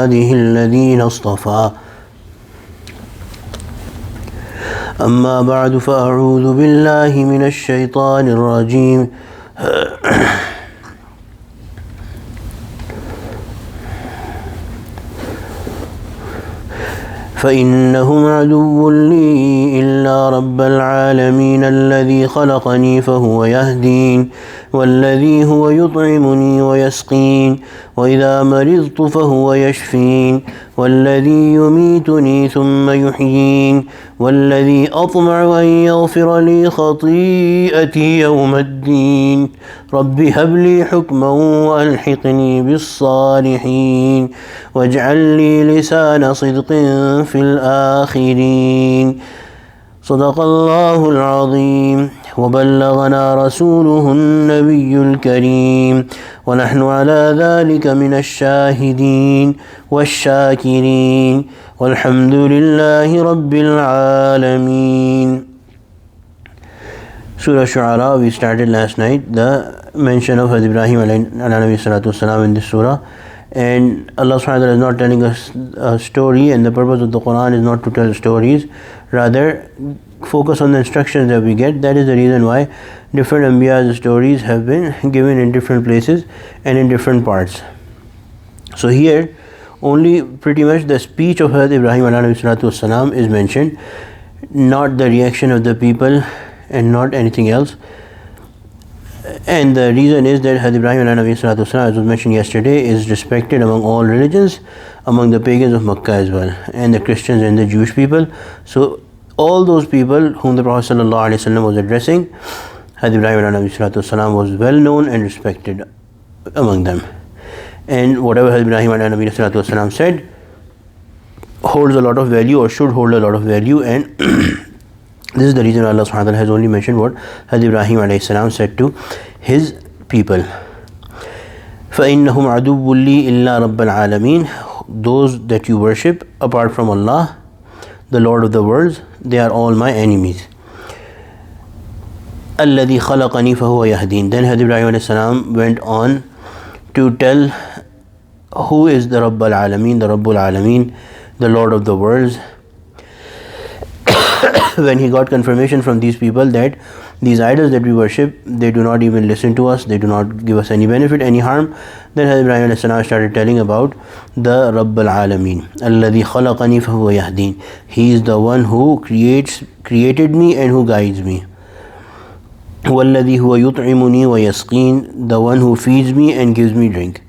عباده الذين اصطفى أما بعد فأعوذ بالله من الشيطان الرجيم فإنهم عدو لي إلا رب العالمين الذي خلقني فهو يهدين والذي هو يطعمني ويسقين وإذا مرضت فهو يشفين والذي يميتني ثم يحيين والذي أطمع أن يغفر لي خطيئتي يوم الدين رب هب لي حكما وألحقني بالصالحين واجعل لي لسان صدق في الآخرين صدق الله العظيم وبلغنا رسوله النبي الكريم ونحن على ذلك من الشاهدين والشاكرين والحمد لله رب العالمين. Surah Shu'ara, we started last night the mention of Hazrat Ibraheem alayhi in this surah, and Allah subhanahu wa ta'ala is not telling us a story, and the purpose of the Quran is not to tell stories, rather focus on the instructions that we get. That is the reason why different Anbiya's stories have been given in different places and in different parts. So here only pretty much the speech of Hazrat Ibrahim alayhi is mentioned, not the reaction of the people and not anything else. And the reason is that Hazrat Ibrahim as was mentioned yesterday is respected among all religions, among the pagans of Makkah as well, and the Christians and the Jewish people. So all those people whom the Prophet ﷺ was addressing, Hazrat Ibrahim was well known and respected among them. And whatever Hazrat Ibrahim ﷺ said holds a lot of value, or should hold a lot of value, and this is the reason Allah subhanahu wa ta'ala has only mentioned what Hazrat Ibrahim ﷺ said to his people. فَإِنَّهُمْ عَدُوٌّ لِّي إِلَّا رَبَّ الْعَالَمِينَ, those that you worship apart from Allah, the Lord of the worlds, they are all my enemies. الَّذِي خَلَقَنِي فَهُوَ يَهْدِينَ. Then Hazrat Ibrahim ﷺ went on to tell who is the Rabb al-Alameen, the Rabbul Alameen, the Lord of the worlds. When he got confirmation from these people that these idols that we worship, they do not even listen to us, they do not give us any benefit, any harm, then Hazrat Ibrahim ﷺ started telling about the Rabb al-Alameen, الَّذِي خَلَقَنِي فَهُوَ يَهْدِينَ. He is the one who created me and who guides me. وَالَّذِي هُوَ يُطْعِمُنِي وَيَسْقِينَ, the one who feeds me and gives me drink.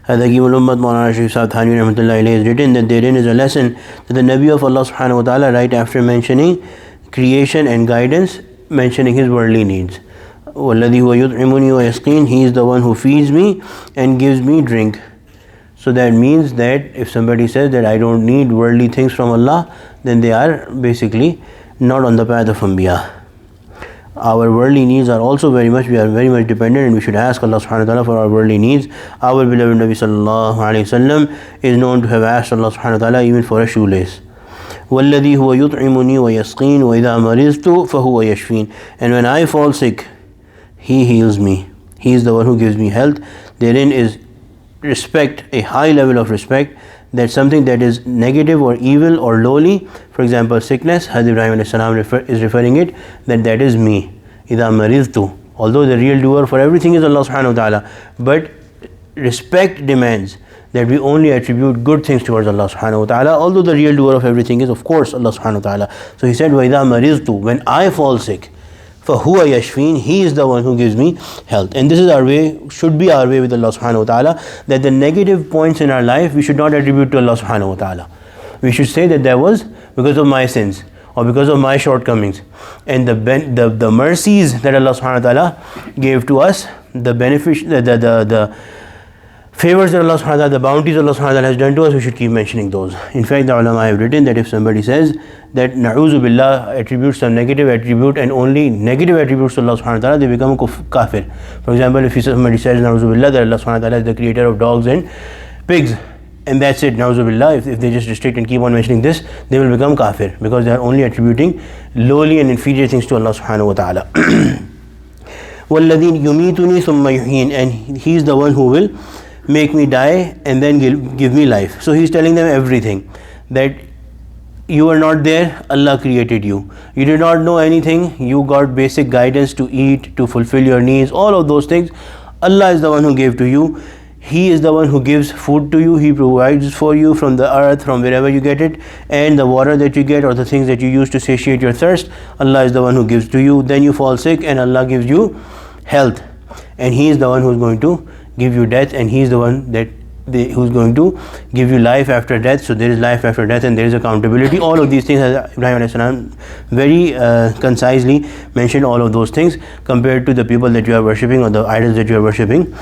Hazrat Ummat Maulana Sharif Sahib Thanvi Rahmatullahi Alayhi has written that therein is a lesson that the Nabi of Allah subhanahu wa ta'ala, right after mentioning creation and guidance, mentioning his worldly needs. وَالَّذِي هُوَ يُطْعِمُنِي وَيَسْقِينَ, he is the one who feeds me and gives me drink. So that means that if somebody says that I don't need worldly things from Allah, then they are basically not on the path of Anbiya. Our worldly needs are also we are very much dependent, and we should ask Allah subhanahu wa ta'ala for our worldly needs. Our beloved Nabi sallallahu alayhi wasallam is known to have asked Allah subhanahu wa ta'ala even for a shoelace. وَالَّذِي هُوَ يُطْعِمُنِي وَيَسْقِينَ وَإِذَا مَرِضْتُ فَهُوَ يَشْفِينَ. And when I fall sick, he heals me. He is the one who gives me health. Therein is respect, a high level of respect, that something that is negative or evil or lowly, for example sickness, Hazrat Ibrahim is referring it that is me. إِذَا مَرِضْتُ. Although the real doer for everything is Allah subhanahu wa ta'ala, but respect demands that we only attribute good things towards Allah subhanahu wa ta'ala, although the real doer of everything is of course Allah subhanahu wa ta'ala. So he said, وَإِذَا مَرِضْتُ, when I fall sick, فَهُوَ يَشْفِينَ, he is the one who gives me health. And this is our way, should be our way with Allah subhanahu wa ta'ala, that the negative points in our life we should not attribute to Allah subhanahu wa ta'ala. We should say that was because of my sins or because of my shortcomings, and the mercies that Allah subhanahu wa ta'ala gave to us, the favors that Allah subhanahu wa ta'ala, the bounties Allah subhanahu wa ta'ala has done to us, we should keep mentioning those. In fact, the ulama have written that if somebody says that na'uzu billah attributes some negative attribute and only negative attributes to Allah subhanahu wa ta'ala, they become a kafir. For example, if somebody says na'uzu billah that Allah subhanahu wa ta'ala is the creator of dogs and pigs, and that's it, na'uzu billah, if they just restrict and keep on mentioning this, they will become kafir, because they are only attributing lowly and inferior things to Allah subhanahu wa ta'ala. وَالَّذِي يُمِيتُنِي ثُمَّ يُحْيِينِ, and he is the one who will make me die, and then give me life. So he's telling them everything, that you were not there, Allah created you. You did not know anything, you got basic guidance to eat, to fulfill your needs, all of those things. Allah is the one who gave to you. He is the one who gives food to you. He provides for you from the earth, from wherever you get it, and the water that you get or the things that you use to satiate your thirst, Allah is the one who gives to you. Then you fall sick and Allah gives you health, and He is the one who is going to give you death, and He is the one who's going to give you life after death. So there is life after death and there is accountability. All of these things, as Ibrahim alayhi salam very concisely mentioned all of those things. Compared to the people that you are worshipping or the idols that you are worshipping,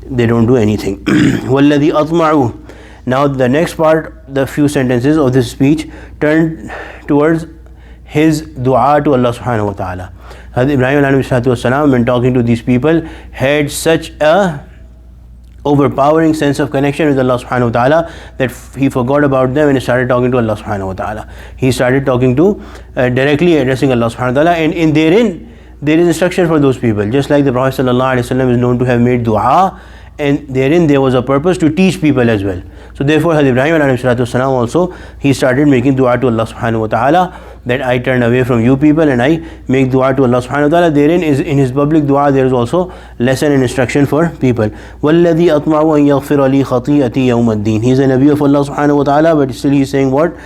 they don't do anything. وَالَّذِي أَطْمَعُ. Now the next part, the few sentences of this speech turned towards his dua to Allah subhanahu wa ta'ala. Hazrat Ibrahim alayhi salatu when talking to these people, had such a overpowering sense of connection with Allah subhanahu wa ta'ala that he forgot about them and he started talking to Allah subhanahu wa ta'ala. He started talking to directly addressing Allah subhanahu wa ta'ala, and therein there is instruction for those people. Just like the Prophet sallallahu alaihi wasallam is known to have made dua, and therein there was a purpose to teach people as well. So therefore Hazrat Ibrahim alayhi salatu wasalam also, he started making dua to Allah subhanahu wa ta'ala, that I turn away from you people and I make dua to Allah subhanahu wa ta'ala. Therein is, in his public dua, there is also lesson and instruction for people. وَالَّذِي أَطْمَعُ أَن يَغْفِرَ لِي خَطِيئَتِي يَوْمَ الدِّينِ. He is a Nabi of Allah subhanahu wa ta'ala, but still he is saying what?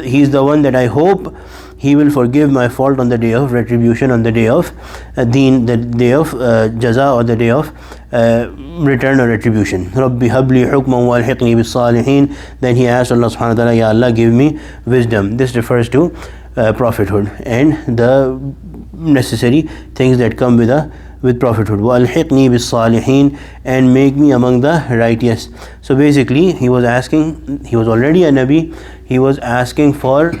He is the one that I hope He will forgive my fault on the day of retribution, on the day of deen, the day of jaza, or the day of return or retribution. Rabbi habli hukman walhiqni bis salihin. Then he asked Allah subhanahu wa ta'ala, Ya Allah, give me wisdom. This refers to prophethood and the necessary things that come with prophethood. Walhiqni bis salihin, and make me among the righteous. So basically he was asking, he was already a Nabi, he was asking for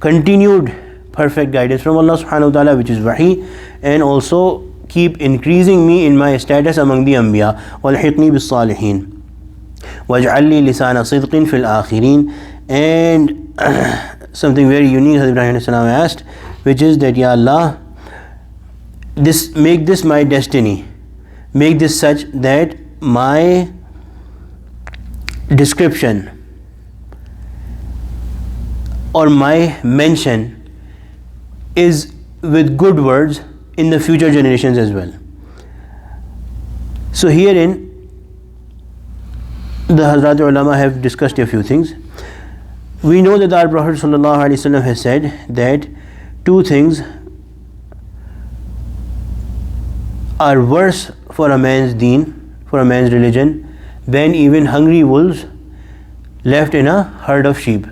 continued perfect guidance from Allah subhanahu wa ta'ala, which is wahi, and also keep increasing me in my status among the anbiya. Walhiqni bis salihin waj'al li lisana sidqin fil akhirin. And something very unique Hazrat Ibrahim alayhi salam asked, which is that, Ya Allah, make this my destiny, make this such that my description or my mention is with good words in the future generations as well. So herein the Hazrat ulama have discussed a few things. We know that our Prophet ﷺ has said that two things are worse for a man's deen, for a man's religion, than even hungry wolves left in a herd of sheep.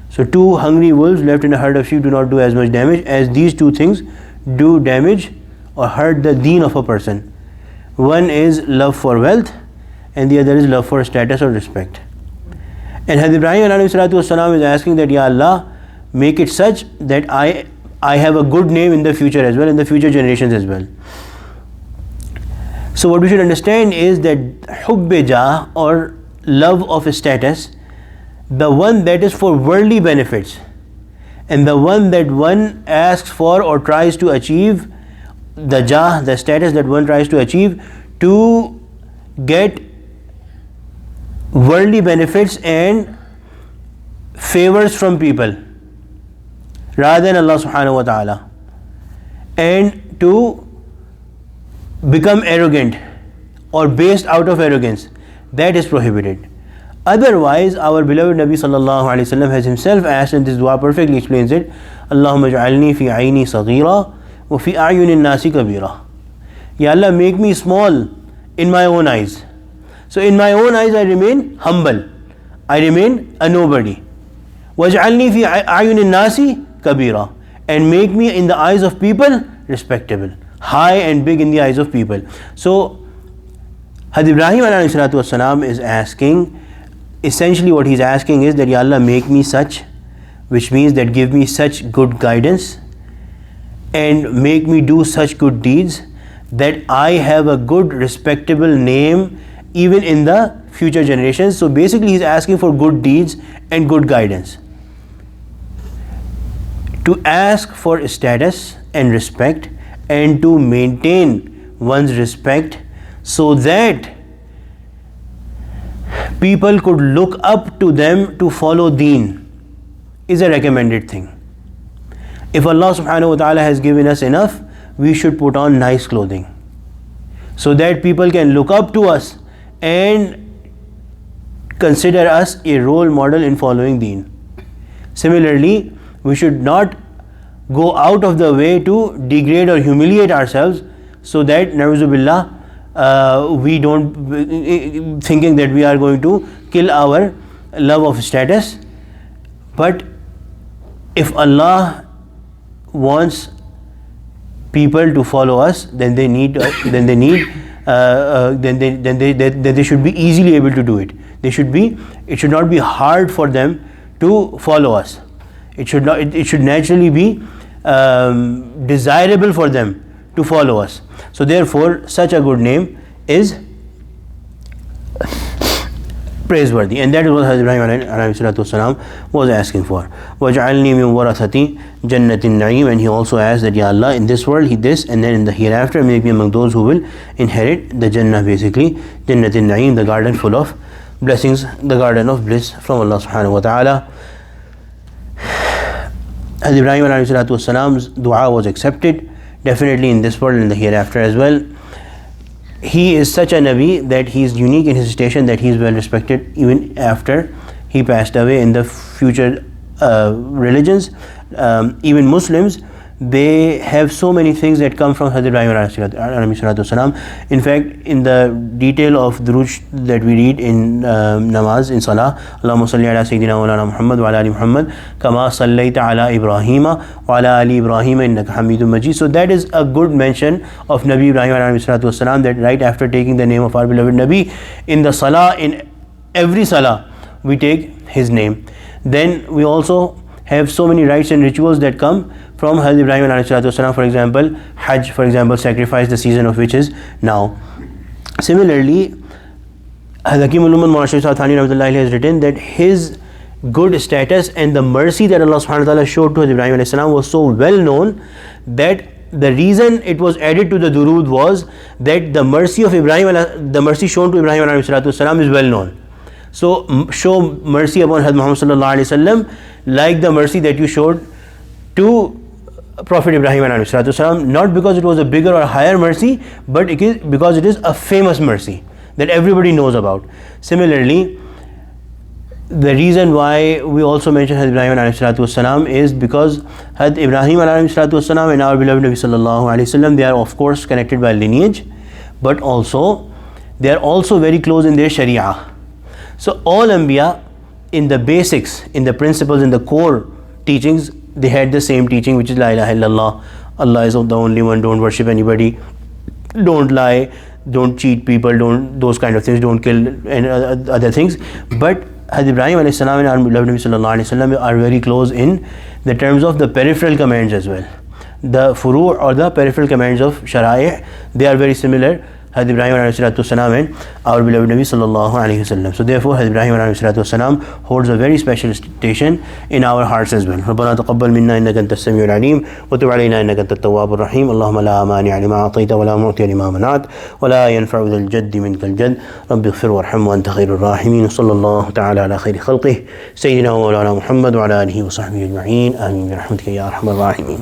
So two hungry wolves left in a herd of sheep do not do as much damage as these two things do damage or hurt the deen of a person. One is love for wealth and the other is love for status or respect. And Hazrat Ibrahim ﷺ is asking that, Ya Allah, make it such that I have a good name in the future as well, in the future generations as well. So what we should understand is that hubb jah, or love of status, the one that is for worldly benefits and the one that one asks for or tries to achieve, the jah, the status that one tries to achieve to get worldly benefits and favors from people rather than Allah subhanahu wa ta'ala, and to become arrogant or based out of arrogance, that is prohibited. Otherwise, our beloved Nabi sallallahu alaihi wasallam has himself asked, and this dua perfectly explains it, Allahumma ja'alni fi ayni saghira wa fi a'yunin nasi kabira. Ya Allah, make me small in my own eyes. So in my own eyes I remain humble, I remain a nobody. Waj'alni fi a'yunin nasi kabira, and make me in the eyes of people respectable, high and big in the eyes of people. So Hazrat Ibrahim alayhi salatu wasalam is asking, essentially what he's asking is that, Ya Allah, make me such, which means that give me such good guidance and make me do such good deeds that I have a good respectable name even in the future generations. So basically he's asking for good deeds and good guidance. To ask for status and respect and to maintain one's respect so that people could look up to them to follow deen is a recommended thing. If Allah subhanahu wa ta'ala has given us enough, we should put on nice clothing so that people can look up to us and consider us a role model in following deen. Similarly, we should not go out of the way to degrade or humiliate ourselves so that, na'uzubillah, we don't thinking that we are going to kill our love of status. But if Allah wants people to follow us, then they should be easily able to do it. It should not be hard for them to follow us. It should naturally be desirable for them to follow us. So therefore, such a good name is praiseworthy, and that is what Hazrat Ibrahim was asking for. وَجْعَلْنِي مِنْ وَرَثَةِ جَنَّةِ النَّعِيمِ, and he also asked that, Ya Allah, in this world, this, and then in the hereafter, make me among those who will inherit the Jannah, basically, Jannat al-Na'im, the garden full of blessings, the garden of bliss from Allah subhanahu wa ta'ala. Hazrat Ibrahim's dua was accepted, definitely in this world and in the hereafter as well. He is such a Nabi that he is unique in his station, that he is well respected even after he passed away. In the future religions, even Muslims, they have so many things that come from Hazrat Ibrahim. In fact, in the detail of Durood that we read in namaz, in salah, Allahumma salli ala Sayyidina wa ala Muhammad wa ala ali Muhammad kama sallaita ala Ibrahim wa ala ali Ibrahim innaka Hamidum Majid. So that is a good mention of Nabi Ibrahim والسلام, that right after taking the name of our beloved Nabi, in the salah, in every salah, we take his name. Then we also have so many rites and rituals that come from Hazrat Ibrahim والسلام. For example, Hajj, for example, sacrifice, the season of which is now. Similarly, Hakim ul-Ummat Mawlana Thani Rahmatullahi has written that his good status and the mercy that Allah subhanahu wa ta'ala showed to Hazrat Ibrahim ﷺ was so well known that the reason it was added to the Durood was that the mercy of Ibrahim, the mercy shown to Ibrahim ﷺ is well known. So show mercy upon Hazrat Muhammad sallallahu alaihi wasallam like the mercy that you showed to Prophet Ibrahim ﷺ, not because it was a bigger or higher mercy, but because it is a famous mercy that everybody knows about. Similarly, the reason why we also mention Hazrat Ibrahim ﷺ is because Hazrat Ibrahim ﷺ and our beloved Nabi sallallahu alaihi wasallam, they are of course connected by lineage, but also they are also very close in their Sharia. So all Anbiya, in the basics, in the principles, in the core teachings, they had the same teaching, which is La ilaha illallah, Allah is the only one, don't worship anybody, don't lie, don't cheat people, don't those kind of things, don't kill and other things. But Hazrat Ibrahim alayhi salam and our beloved Nabi sallallahu alayhi wasallam are very close in the terms of the peripheral commands as well. The furu' or the peripheral commands of Shara'i, they are very similar, Hazrat Ibrahim ﷺ and our beloved Nabi sallallahu alayhi wasallam. So therefore Hazrat Ibrahim ﷺ holds a very special station in our hearts as well. ربنا تقبل منا إنك أنت السميع العليم وتب علينا إنك أنت التواب الرحيم. اللهم لا مانع لما أعطيت ولا معطي لما منعت ولا ينفع ذا الجد منك الجد. رب اغفر وارحم وأنت خير الراحمين. صلى الله تعالى على خير خلقه سيدنا ومولانا محمد وعلى آله وصحبه أجمعين. آمين برحمتك يا أرحم الراحمين.